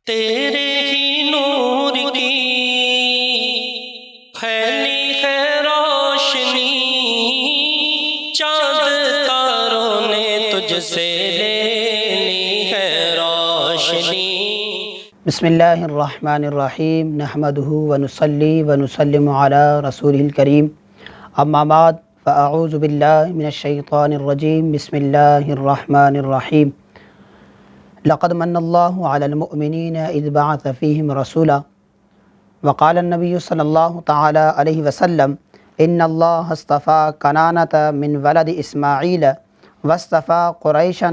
تیرے ہی نور کی پھیلی ہے روشنی، چاند تاروں نے تجھ سے لینی ہے روشنی۔ بسم اللہ الرحمن الرحیم، نحمدہ ونصلی ونسلم علی رسولہ الکریم، اما بعد فاعوذ باللہ من الشیطان الرجیم، بسم اللہ الرحمن الرحیم۔ لقد من اللہ علی المؤمنین اذ بعث فیہم رسولا، وقال النبی صلی اللہ تعالی علیہ وسلم ان اللہ اصطفى کنانۃ من ولد اسماعیل واصطفى قریشا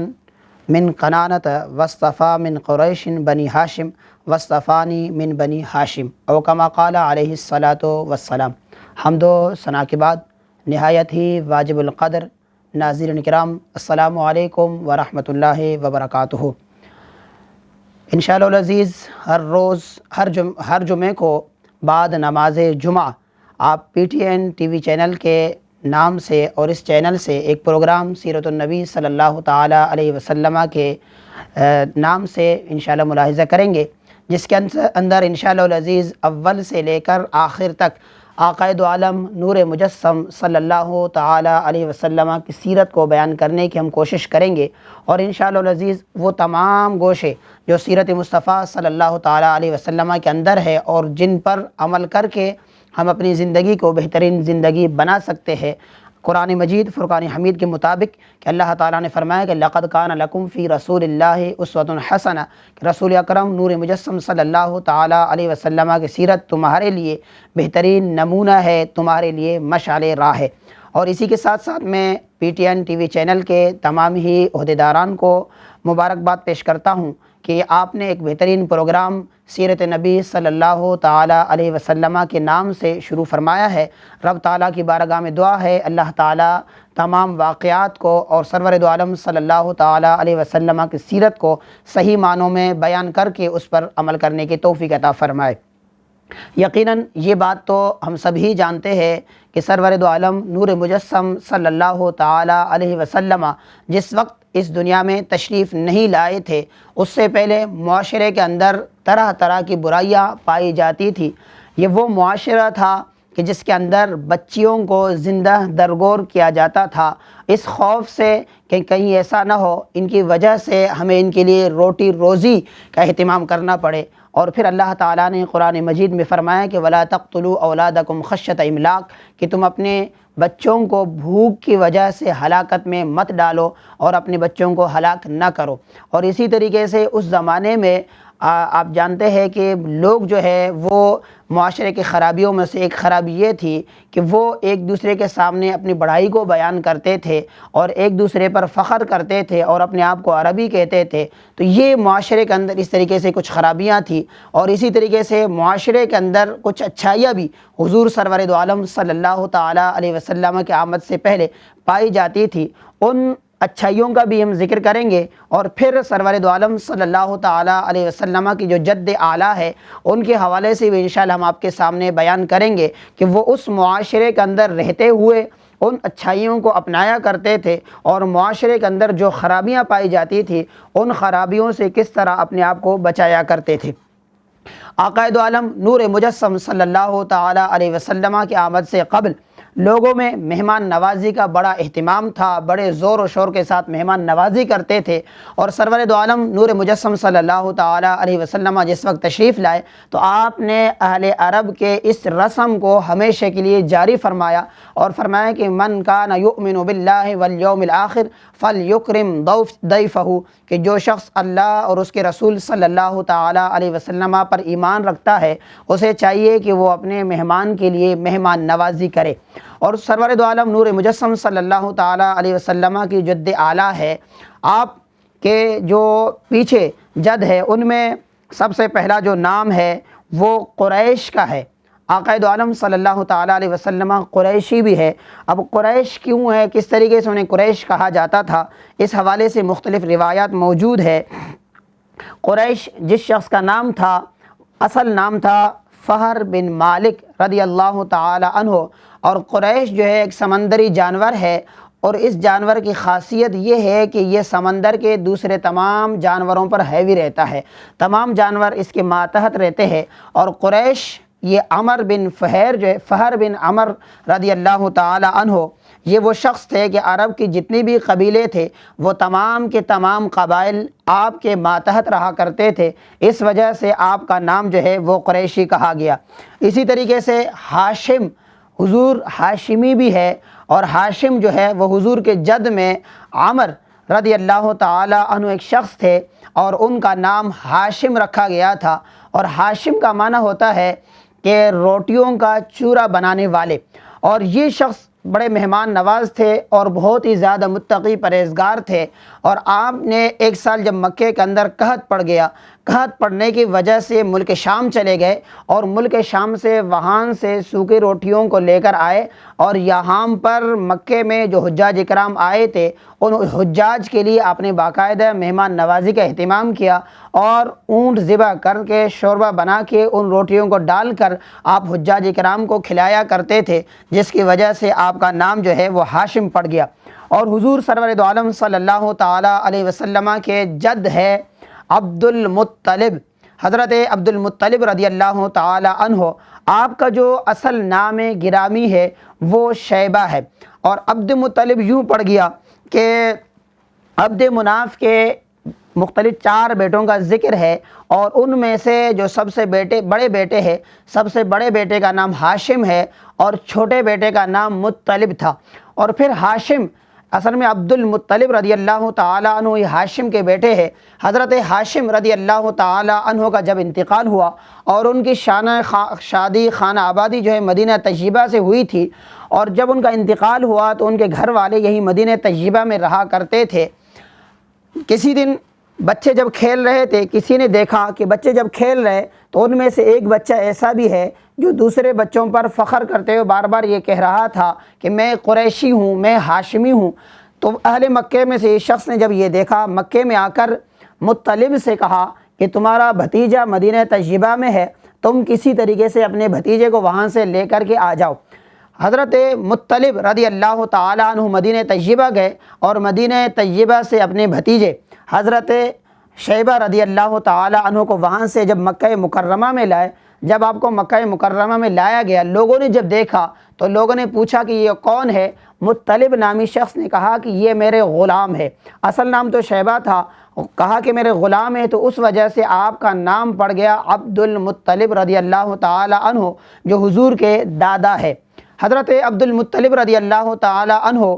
من کنانۃ واصطفى من قریش بنی ہاشم واصطفانی من بنی ہاشم، او کما قال علیہ الصلاۃ والسلام۔ حمد و ثنا کے بعد نہایت ہی واجب القدر ناظرین کرام، السلام علیکم ورحمۃ اللہ وبرکاتہ۔ انشاءاللہ العزیز ہر روز ہر جمعے کو بعد نماز جمعہ آپ P T N T V channel کے نام سے اور اس چینل سے ایک پروگرام سیرت النبی صلی اللہ تعالی علیہ وسلم کے نام سے انشاءاللہ ملاحظہ کریں گے، جس کے اندر انشاءاللہ العزیز اول سے لے کر آخر تک آقا دو عالم نور مجسم صلی اللہ تعالی علیہ وسلم کی سیرت کو بیان کرنے کی ہم کوشش کریں گے، اور انشاءاللہ العزیز وہ تمام گوشے جو سیرت مصطفیٰ صلی اللہ تعالی علیہ وسلم کے اندر ہے اور جن پر عمل کر کے ہم اپنی زندگی کو بہترین زندگی بنا سکتے ہیں، قرآن مجید فرقان حمید کے مطابق کہ اللہ تعالیٰ نے فرمایا کہ لقد کان لکم فی رسول اللہ اسوۃ حسنہ، کہ رسول اکرم نور مجسم صلی اللہ تعالیٰ علیہ وسلم کی سیرت تمہارے لیے بہترین نمونہ ہے، تمہارے لیے مشعل راہ ہے۔ اور اسی کے ساتھ ساتھ میں P T N T V channel کے تمام ہی عہدیداران کو مبارکباد پیش کرتا ہوں کہ آپ نے ایک بہترین پروگرام سیرت نبی صلی اللہ تعالی علیہ وسلم کے نام سے شروع فرمایا ہے۔ رب تعالیٰ کی بارگاہ میں دعا ہے اللہ تعالیٰ تمام واقعات کو اور سرور دو عالم صلی اللہ تعالی علیہ وسلم کی سیرت کو صحیح معنوں میں بیان کر کے اس پر عمل کرنے کی توفیق عطا فرمائے۔ یقیناً یہ بات تو ہم سبھی جانتے ہیں کہ سرور دو عالم نور مجسم صلی اللہ تعالی علیہ وسلم جس وقت اس دنیا میں تشریف نہیں لائے تھے، اس سے پہلے معاشرے کے اندر طرح طرح کی برائیاں پائی جاتی تھی۔ یہ وہ معاشرہ تھا کہ جس کے اندر بچیوں کو زندہ درگور کیا جاتا تھا، اس خوف سے کہ کہیں ایسا نہ ہو ان کی وجہ سے ہمیں ان کے لیے روٹی روزی کا اہتمام کرنا پڑے۔ اور پھر اللہ تعالیٰ نے قرآن مجید میں فرمایا کہ وَلَا تَقْتُلُوا أَوْلَادَكُمْ خَشْيَةَ إِمْلَاقٍ، کہ تم اپنے بچوں کو بھوک کی وجہ سے ہلاکت میں مت ڈالو اور اپنے بچوں کو ہلاک نہ کرو۔ اور اسی طریقے سے اس زمانے میں آپ جانتے ہیں کہ لوگ جو ہے وہ معاشرے کی خرابیوں میں سے ایک خرابی یہ تھی کہ وہ ایک دوسرے کے سامنے اپنی بڑائی کو بیان کرتے تھے اور ایک دوسرے پر فخر کرتے تھے اور اپنے آپ کو عربی کہتے تھے۔ تو یہ معاشرے کے اندر اس طریقے سے کچھ خرابیاں تھیں، اور اسی طریقے سے معاشرے کے اندر کچھ اچھائیاں بھی حضور سرور دو عالم صلی اللہ تعالی علیہ وسلم کی آمد سے پہلے پائی جاتی تھی۔ ان اچھائیوں کا بھی ہم ذکر کریں گے، اور پھر سرور دو عالم صلی اللہ تعالی علیہ وسلم کی جو جد اعلیٰ ہے ان کے حوالے سے بھی انشاءاللہ ہم آپ کے سامنے بیان کریں گے کہ وہ اس معاشرے کے اندر رہتے ہوئے ان اچھائیوں کو اپنایا کرتے تھے، اور معاشرے کے اندر جو خرابیاں پائی جاتی تھی ان خرابیوں سے کس طرح اپنے آپ کو بچایا کرتے تھے۔ آقا دو عالم نور مجسم صلی اللہ تعالی علیہ وسلم کی آمد سے قبل لوگوں میں مہمان نوازی کا بڑا اہتمام تھا، بڑے زور و شور کے ساتھ مہمان نوازی کرتے تھے۔ اور سرور دو عالم نور مجسم صلی اللہ تعالی علیہ وسلم جس وقت تشریف لائے تو آپ نے اہل عرب کے اس رسم کو ہمیشہ کے لیے جاری فرمایا، اور فرمایا کہ من کان یؤمن باللہ والیوم الآخر فلیکرم ضیفہ، کہ جو شخص اللہ اور اس کے رسول صلی اللہ تعالی علیہ وسلم پر ایمان رکھتا ہے اسے چاہیے کہ وہ اپنے مہمان کے لیے مہمان نوازی کرے۔ اور سرور دو عالم نور مجسم صلی اللہ تعالی علیہ وسلم کی جد اعلیٰ ہے، آپ کے جو پیچھے جد ہے ان میں سب سے پہلا جو نام ہے وہ قریش کا ہے۔ آقا دو عالم صلی اللہ تعالی علیہ وسلم قریشی بھی ہے۔ اب قریش کیوں ہے، کس طریقے سے انہیں قریش کہا جاتا تھا، اس حوالے سے مختلف روایات موجود ہے۔ قریش جس شخص کا نام تھا، اصل نام تھا فہر بن مالک رضی اللہ تعالی عنہ، اور قریش جو ہے ایک سمندری جانور ہے، اور اس جانور کی خاصیت یہ ہے کہ یہ سمندر کے دوسرے تمام جانوروں پر حاوی رہتا ہے، تمام جانور اس کے ماتحت رہتے ہیں۔ اور قریش، یہ عمر بن فہر جو ہے، فہر بن عمر رضی اللہ تعالی عنہ، یہ وہ شخص تھے کہ عرب کی جتنی بھی قبیلے تھے وہ تمام کے تمام قبائل آپ کے ماتحت رہا کرتے تھے، اس وجہ سے آپ کا نام جو ہے وہ قریشی کہا گیا۔ اسی طریقے سے ہاشم، حضور ہاشمی بھی ہے، اور ہاشم جو ہے وہ حضور کے جد میں عمر رضی اللہ تعالی عنہ ایک شخص تھے، اور ان کا نام ہاشم رکھا گیا تھا۔ اور ہاشم کا معنی ہوتا ہے کہ روٹیوں کا چورا بنانے والے، اور یہ شخص بڑے مہمان نواز تھے اور بہت ہی زیادہ متقی پرہیزگار تھے۔ اور آپ نے ایک سال جب مکے کے اندر قحط پڑ گیا، قحط پڑنے کی وجہ سے ملک شام چلے گئے، اور ملک شام سے وہاں سے سوکھی روٹیوں کو لے کر آئے، اور یہاں پر مکے میں جو حجاج اکرام آئے تھے ان حجاج کے لیے آپ نے باقاعدہ مہمان نوازی کا اہتمام کیا، اور اونٹ ذبح کر کے شوربہ بنا کے ان روٹیوں کو ڈال کر آپ حجاج اکرام کو کھلایا کرتے تھے، جس کی وجہ سے آپ کا نام جو ہے وہ ہاشم پڑ گیا۔ اور حضور سرور دو عالم صلی اللہ تعالیٰ علیہ وسلم کے جد ہے عبد المطلب، حضرت عبد المطلب رضی اللہ تعالی عنہ۔ آپ کا جو اصل نام گرامی ہے وہ شیبہ ہے، اور عبد مطلب یوں پڑ گیا کہ عبد مناف کے مختلف 4 بیٹوں کا ذکر ہے، اور ان میں سے جو سب سے بڑے بیٹے ہیں، سب سے بڑے بیٹے کا نام ہاشم ہے، اور چھوٹے بیٹے کا نام مطلب تھا۔ اور پھر ہاشم، اصل میں عبد المطلب رضی اللہ تعالی عنہ یہ ہاشم کے بیٹے ہیں۔ حضرت ہاشم رضی اللہ تعالی عنہ کا جب انتقال ہوا اور ان کی شادی خانہ آبادی جو ہے مدینہ طیبہ سے ہوئی تھی، اور جب ان کا انتقال ہوا تو ان کے گھر والے یہی مدینہ طیبہ میں رہا کرتے تھے۔ کسی دن بچے جب کھیل رہے تھے، کسی نے دیکھا کہ بچے جب کھیل رہے تو ان میں سے ایک بچہ ایسا بھی ہے جو دوسرے بچوں پر فخر کرتے ہوئے بار بار یہ کہہ رہا تھا کہ میں قریشی ہوں، میں ہاشمی ہوں۔ تو اہل مکے میں سے اس شخص نے جب یہ دیکھا، مکے میں آ کر مطلب سے کہا کہ تمہارا بھتیجا مدینہ طیبہ میں ہے، تم کسی طریقے سے اپنے بھتیجے کو وہاں سے لے کر کے آ جاؤ۔ حضرت مطلب رضی اللہ تعالی عنہ مدینہ طیبہ گئے، اور مدینہ طیبہ سے اپنے بھتیجے حضرت شیبہ رضی اللہ تعالی عنہ کو وہاں سے جب مکہ مکرمہ میں لائے۔ جب آپ کو مکہ مکرمہ میں لایا گیا، لوگوں نے جب دیکھا تو لوگوں نے پوچھا کہ یہ کون ہے؟ مطلب نامی شخص نے کہا کہ یہ میرے غلام ہے، اصل نام تو شیبہ تھا، کہا کہ میرے غلام ہے، تو اس وجہ سے آپ کا نام پڑ گیا عبد المطلب رضی اللہ تعالی عنہ، جو حضور کے دادا ہے۔ حضرت عبد المطلب رضی اللہ تعالی عنہ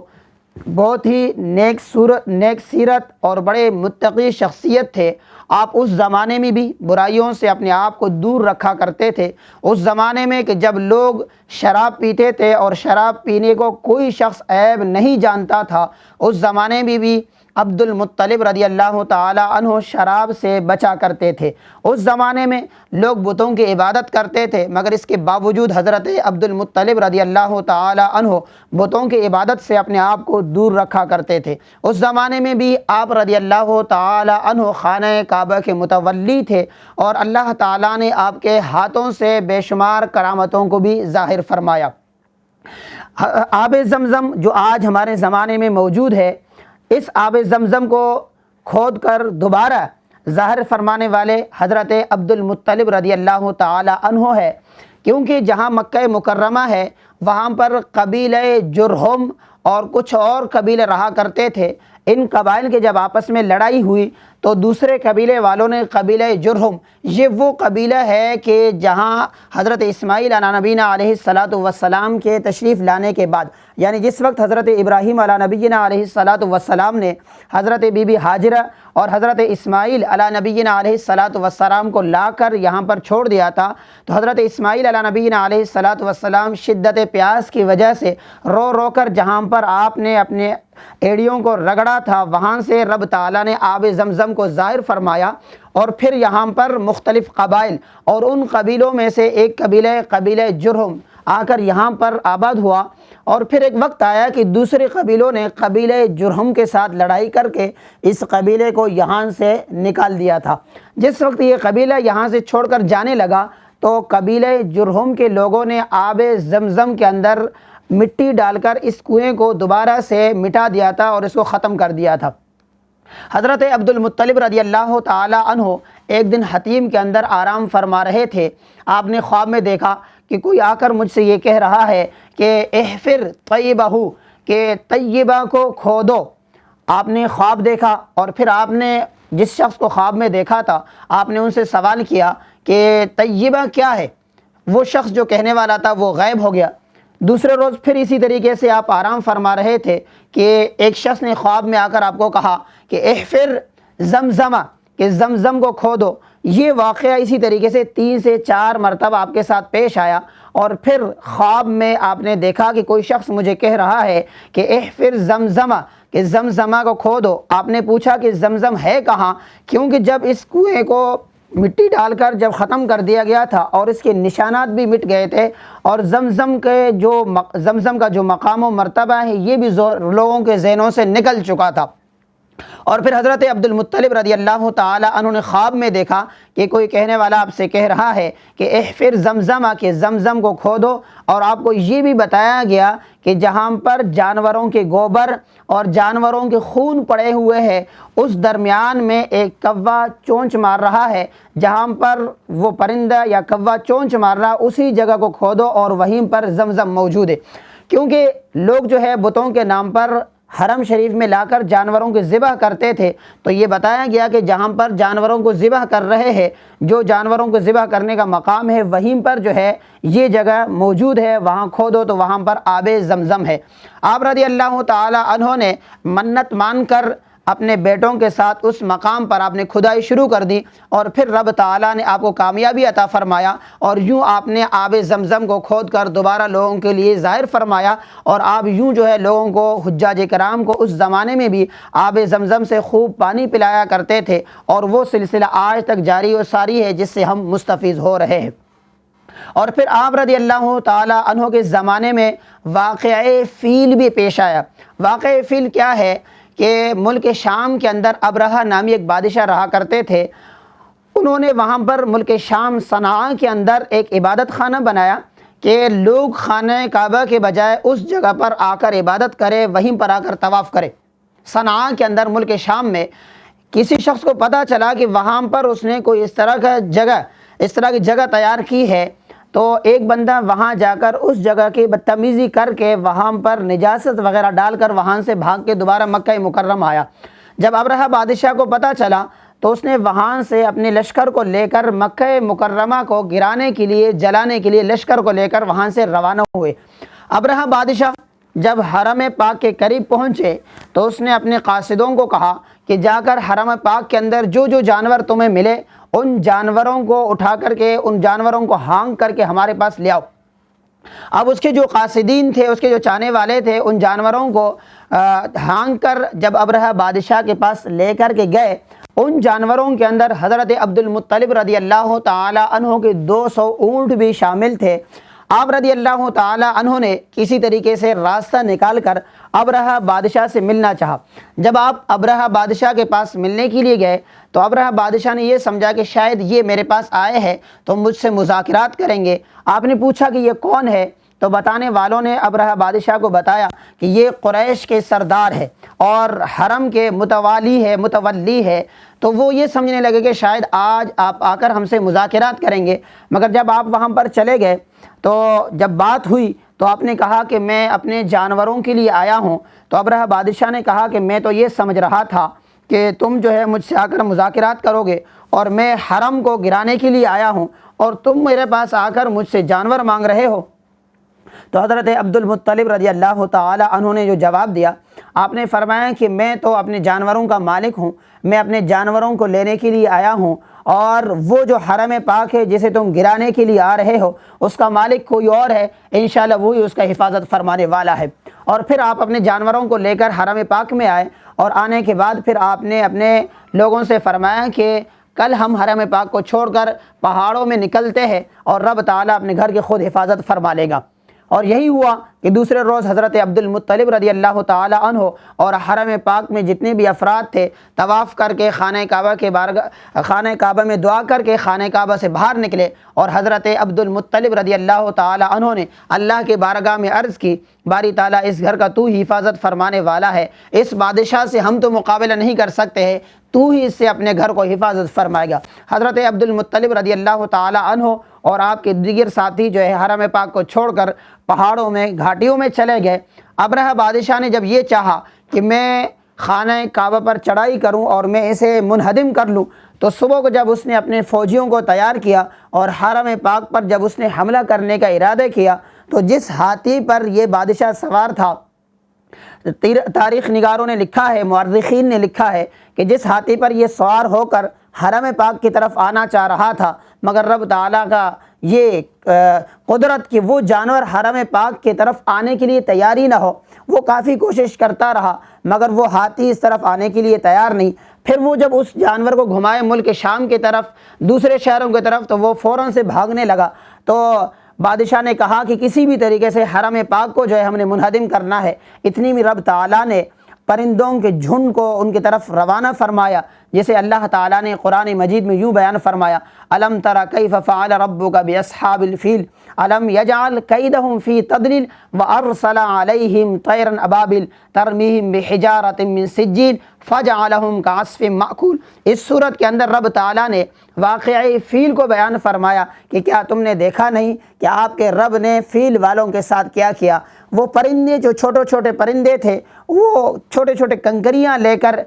بہت ہی نیک سیرت اور بڑے متقی شخصیت تھے۔ آپ اس زمانے میں بھی برائیوں سے اپنے آپ کو دور رکھا کرتے تھے۔ اس زمانے میں کہ جب لوگ شراب پیتے تھے اور شراب پینے کو کوئی شخص عیب نہیں جانتا تھا، اس زمانے میں بھی عبد المطلب رضی اللہ تعالی عنہ شراب سے بچا کرتے تھے۔ اس زمانے میں لوگ بتوں کی عبادت کرتے تھے، مگر اس کے باوجود حضرت عبد المطلب رضی اللہ تعالی عنہ بتوں کی عبادت سے اپنے آپ کو دور رکھا کرتے تھے۔ اس زمانے میں بھی آپ رضی اللہ تعالی عنہ خانہ کعبہ کے متولی تھے، اور اللہ تعالیٰ نے آپ کے ہاتھوں سے بے شمار کرامتوں کو بھی ظاہر فرمایا۔ آب زمزم جو آج ہمارے زمانے میں موجود ہے، اس آب زمزم کو کھود کر دوبارہ ظاہر فرمانے والے حضرت عبد المطلب رضی اللہ تعالی عنہ ہے، کیونکہ جہاں مکہ مکرمہ ہے وہاں پر قبیلہ جرہم اور کچھ اور قبیلے رہا کرتے تھے۔ ان قبائل کے جب آپس میں لڑائی ہوئی تو دوسرے قبیلے والوں نے قبیلہ جرہم، یہ وہ قبیلہ ہے کہ جہاں حضرت اسماعیل علیہ نبینا علیہ السلام کے تشریف لانے کے بعد، یعنی جس وقت حضرت ابراہیم علیہ نبینا علیہ السلام نے حضرت بی بی ہاجرہ اور حضرت اسماعیل علیہ نبینا علیہ السلام کو لا کر یہاں پر چھوڑ دیا تھا، تو حضرت اسماعیل علیہ نبینا علیہ السلام شدت پیاس کی وجہ سے رو رو کر جہاں پر آپ نے اپنے ایڑیوں کو رگڑا تھا، وہاں سے رب تعالیٰ نے آب زمزم کو ظاہر فرمایا، اور پھر یہاں پر مختلف قبائل اور ان قبیلوں میں سے ایک قبیلہ جرہم آ کر یہاں پر آباد ہوا۔ اور پھر ایک وقت آیا کہ دوسرے قبیلوں نے قبیلہ جرہم کے ساتھ لڑائی کر کے اس قبیلے کو یہاں سے نکال دیا تھا۔ جس وقت یہ قبیلہ یہاں سے چھوڑ کر جانے لگا تو قبیلہ جرہم کے لوگوں نے آب زمزم کے اندر مٹی ڈال کر اس کنویں کو دوبارہ سے مٹا دیا تھا اور اس کو ختم کر دیا تھا۔ حضرت عبد المطلب رضی اللہ تعالی عنہ ایک دن حتیم کے اندر آرام فرما رہے تھے۔ آپ نے خواب میں دیکھا کہ کوئی آ کر مجھ سے یہ کہہ رہا ہے کہ احفر طیبہ، کہ طیبہ کو کھودو۔ آپ نے خواب دیکھا اور پھر آپ نے جس شخص کو خواب میں دیکھا تھا آپ نے ان سے سوال کیا کہ طیبہ کیا ہے؟ وہ شخص جو کہنے والا تھا وہ غائب ہو گیا۔ دوسرے روز پھر اسی طریقے سے آپ آرام فرما رہے تھے کہ ایک شخص نے خواب میں آ کر آپ کو کہا کہ احفر زمزمہ، کہ زمزم کو کھودو۔ یہ واقعہ اسی طریقے سے 3 سے 4 مرتبہ آپ کے ساتھ پیش آیا، اور پھر خواب میں آپ نے دیکھا کہ کوئی شخص مجھے کہہ رہا ہے کہ احفر زمزمہ، کہ زمزمہ کو کھودو۔ آپ نے پوچھا کہ زمزم ہے کہاں؟ کیونکہ جب اس کنویں کو مٹی ڈال کر جب ختم کر دیا گیا تھا اور اس کے نشانات بھی مٹ گئے تھے، اور زمزم کا جو مقام و مرتبہ ہے یہ بھی لوگوں کے ذہنوں سے نکل چکا تھا۔ اور پھر حضرت عبد المطلب رضی اللہ تعالی عنہ نے خواب میں دیکھا کہ کوئی کہنے والا آپ سے کہہ رہا ہے کہ احفر زمزمہ، کہ زمزم کو کھودو۔ اور آپ کو یہ بھی بتایا گیا کہ جہاں پر جانوروں کے گوبر اور جانوروں کے خون پڑے ہوئے ہیں اس درمیان میں ایک کوا چونچ مار رہا ہے، جہاں پر وہ پرندہ یا کوا چونچ مار رہا اسی جگہ کو کھودو اور وہیں پر زمزم موجود ہے۔ کیونکہ لوگ جو ہے بتوں کے نام پر حرم شریف میں لا کر جانوروں کو ذبح کرتے تھے، تو یہ بتایا گیا کہ جہاں پر جانوروں کو ذبح کر رہے ہیں، جو جانوروں کو ذبح کرنے کا مقام ہے وہیں پر جو ہے یہ جگہ موجود ہے، وہاں کھودو تو وہاں پر آب زمزم ہے۔ آپ رضی اللہ تعالی عنہ نے منت مان کر اپنے بیٹوں کے ساتھ اس مقام پر آپ نے کھدائی شروع کر دی، اور پھر رب تعالیٰ نے آپ کو کامیابی عطا فرمایا، اور یوں آپ نے آب زمزم کو کھود کر دوبارہ لوگوں کے لیے ظاہر فرمایا، اور آپ یوں جو ہے لوگوں کو، حجاج کرام کو اس زمانے میں بھی آب زمزم سے خوب پانی پلایا کرتے تھے، اور وہ سلسلہ آج تک جاری و ساری ہے جس سے ہم مستفیض ہو رہے ہیں۔ اور پھر آپ رضی اللہ تعالی عنہ کے زمانے میں واقعہ فیل بھی پیش آیا۔ واقعہ فیل کیا ہے کہ ملک شام کے اندر ابرہہ نامی ایک بادشاہ رہا کرتے تھے۔ انہوں نے وہاں پر ملک شام صنعاء کے اندر ایک عبادت خانہ بنایا کہ لوگ خانہ کعبہ کے بجائے اس جگہ پر آ کر عبادت کرے، وہیں پر آ کر طواف کرے۔ صنعاء کے اندر ملک شام میں کسی شخص کو پتہ چلا کہ وہاں پر اس نے کوئی اس طرح کی جگہ تیار کی ہے، تو ایک بندہ وہاں جا کر اس جگہ کی بدتمیزی کر کے وہاں پر نجاست وغیرہ ڈال کر وہاں سے بھاگ کے دوبارہ مکہ مکرمہ آیا۔ جب ابرہہ بادشاہ کو پتہ چلا تو اس نے وہاں سے اپنے لشکر کو لے کر مکہ مکرمہ کو گرانے کے لیے، جلانے کے لیے لشکر کو لے کر وہاں سے روانہ ہوئے۔ ابرہہ بادشاہ جب حرم پاک کے قریب پہنچے تو اس نے اپنے قاصدوں کو کہا کہ جا کر حرم پاک کے اندر جو جو جانور تمہیں ملے ان جانوروں کو اٹھا کر کے، ان جانوروں کو ہانک کر کے ہمارے پاس لے آؤ۔ اب اس کے جو قاصدین تھے، اس کے جو چاہنے والے تھے، ان جانوروں کو ہانک کر جب ابرہہ بادشاہ کے پاس لے کر کے گئے، ان جانوروں کے اندر حضرت عبد المطلب رضی اللہ تعالی عنہ کے 200 اونٹ بھی شامل تھے۔ آپ رضی اللہ تعالی عنہ نے کسی طریقے سے راستہ نکال کر ابرہہ بادشاہ سے ملنا چاہا۔ جب آپ ابرہہ بادشاہ کے پاس ملنے کے لیے گئے تو ابرہہ بادشاہ نے یہ سمجھا کہ شاید یہ میرے پاس آئے ہیں تو مجھ سے مذاکرات کریں گے۔ آپ نے پوچھا کہ یہ کون ہے؟ تو بتانے والوں نے ابرہہ بادشاہ کو بتایا کہ یہ قریش کے سردار ہے اور حرم کے متولی ہے۔ تو وہ یہ سمجھنے لگے کہ شاید آج آپ آ کر ہم سے مذاکرات کریں گے، مگر جب آپ وہاں پر چلے گئے تو جب بات ہوئی تو آپ نے کہا کہ میں اپنے جانوروں کے لیے آیا ہوں۔ تو ابرہہ بادشاہ نے کہا کہ میں تو یہ سمجھ رہا تھا کہ تم جو ہے مجھ سے آ کر مذاکرات کرو گے، اور میں حرم کو گرانے کے لیے آیا ہوں اور تم میرے پاس آ کر مجھ سے جانور مانگ رہے ہو۔ تو حضرت عبد المطلب رضی اللہ تعالی عنہ نے جو جواب دیا، آپ نے فرمایا کہ میں تو اپنے جانوروں کا مالک ہوں، میں اپنے جانوروں کو لینے کے لیے آیا ہوں، اور وہ جو حرم پاک ہے جسے تم گرانے کے لیے آ رہے ہو اس کا مالک کوئی اور ہے، انشاءاللہ وہی اس کا حفاظت فرمانے والا ہے۔ اور پھر آپ اپنے جانوروں کو لے کر حرم پاک میں آئے، اور آنے کے بعد پھر آپ نے اپنے لوگوں سے فرمایا کہ کل ہم حرم پاک کو چھوڑ کر پہاڑوں میں نکلتے ہیں اور رب تعالیٰ اپنے گھر کی خود حفاظت فرما لے گا۔ اور یہی ہوا کہ دوسرے روز حضرت عبد المطلب رضی اللہ تعالی عنہ اور حرم پاک میں جتنے بھی افراد تھے طواف کر کے خانہ کعبہ میں دعا کر کے خانہ کعبہ سے باہر نکلے، اور حضرت عبد المطلب رضی اللہ تعالی عنہ نے اللہ کے بارگاہ میں عرض کی، باری تعالیٰ اس گھر کا تو ہی حفاظت فرمانے والا ہے، اس بادشاہ سے ہم تو مقابلہ نہیں کر سکتے ہیں، تو ہی اس سے اپنے گھر کو حفاظت فرمائے گا۔ حضرت عبد المطلب رضی اللہ تعالی عنہ اور آپ کے دیگر ساتھی جو ہے حرم پاک کو چھوڑ کر پہاڑوں میں گھاٹیوں میں چلے گئے۔ ابرہہ بادشاہ نے جب یہ چاہا کہ میں خانہ کعبہ پر چڑھائی کروں اور میں اسے منہدم کر لوں، تو صبح کو جب اس نے اپنے فوجیوں کو تیار کیا اور حرم پاک پر جب اس نے حملہ کرنے کا ارادہ کیا، تو جس ہاتھی پر یہ بادشاہ سوار تھا، تاریخ نگاروں نے لکھا ہے، مورخین نے لکھا ہے کہ جس ہاتھی پر یہ سوار ہو کر حرم پاک کی طرف آنا چاہ رہا تھا، مگر رب تعالیٰ کا یہ قدرت کہ وہ جانور حرم پاک کی طرف آنے کے لیے تیاری نہ ہو، وہ کافی کوشش کرتا رہا مگر وہ ہاتھی اس طرف آنے کے لیے تیار نہیں۔ پھر وہ جب اس جانور کو گھمائے ملک شام کی طرف، دوسرے شہروں کی طرف، تو وہ فوراً سے بھاگنے لگا۔ تو بادشاہ نے کہا کہ کسی بھی طریقے سے حرم پاک کو جو ہے ہم نے منہدم کرنا ہے۔ اتنی میں رب تعالیٰ نے پرندوں کے جھنڈ کو ان کی طرف روانہ فرمایا، جسے اللہ تعالیٰ نے قرآن مجید میں یوں بیان فرمایا، الم تر کیف فعل ربک باصحاب الفیل الم یجعل کیدہم فی تضلیل وارسل علیہم طیرا ابابیل ترمیہم بحجارۃ من سجیل فجعلہم کعصف مأکول۔ اس صورت کے اندر رب تعالیٰ نے واقعہ فیل کو بیان فرمایا کہ کیا تم نے دیکھا نہیں کہ آپ کے رب نے فیل والوں کے ساتھ کیا کیا؟ وہ پرندے جو چھوٹے چھوٹے پرندے تھے، وہ چھوٹے چھوٹے کنکریاں لے کر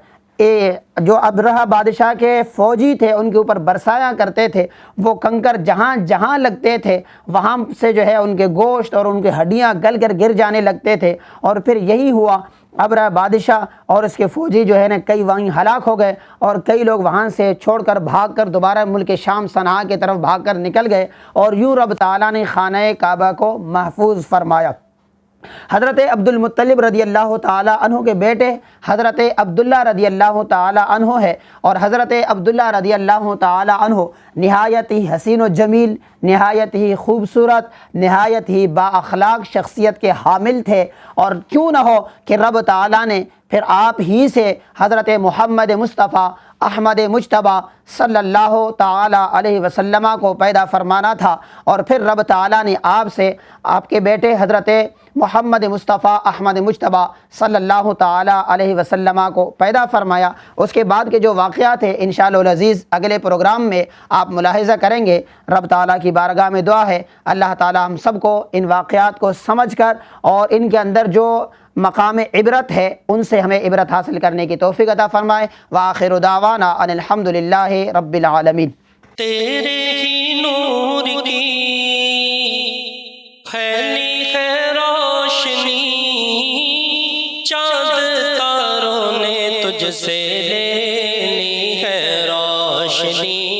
جو ابرہہ بادشاہ کے فوجی تھے ان کے اوپر برسایا کرتے تھے، وہ کنکر جہاں جہاں لگتے تھے وہاں سے جو ہے ان کے گوشت اور ان کی ہڈیاں گل کر گر جانے لگتے تھے۔ اور پھر یہی ہوا، ابرہہ بادشاہ اور اس کے فوجی جو ہے نا کئی وہیں ہلاک ہو گئے، اور کئی لوگ وہاں سے چھوڑ کر بھاگ کر دوبارہ ملک شام صنعاء کی طرف بھاگ کر نکل گئے، اور یوں رب تعالیٰ نے خانہ کعبہ کو محفوظ فرمایا۔ حضرت عبد المطلب رضی اللہ تعالی عنہ کے بیٹے حضرت عبداللہ رضی اللہ تعالی عنہ ہے، اور حضرت عبداللہ رضی اللہ تعالی عنہ نہایت ہی حسین و جمیل، نہایت ہی خوبصورت، نہایت ہی با اخلاق شخصیت کے حامل تھے، اور کیوں نہ ہو کہ رب تعالیٰ نے پھر آپ ہی سے حضرت محمد مصطفیٰ احمد مجتبیٰ صلی اللہ تعالی علیہ وسلم کو پیدا فرمانا تھا، اور پھر رب تعالیٰ نے آپ سے آپ کے بیٹے حضرت محمد مصطفیٰ احمد مجتبیٰ صلی اللہ تعالی علیہ وسلم کو پیدا فرمایا۔ اس کے بعد کے جو واقعات ہیں انشاءاللہ العزیز اگلے پروگرام میں آپ ملاحظہ کریں گے۔ رب تعالیٰ کی بارگاہ میں دعا ہے اللہ تعالیٰ ہم سب کو ان واقعات کو سمجھ کر اور ان کے اندر جو مقام عبرت ہے ان سے ہمیں عبرت حاصل کرنے کی توفیق عطا فرمائے۔ وآخر دعوانا ان الحمدللہ رب العالمین۔ تیرے ہی نور کی پھیلی ہے روشنی، چاند تاروں نے تجھ سے لینی ہے روشنی۔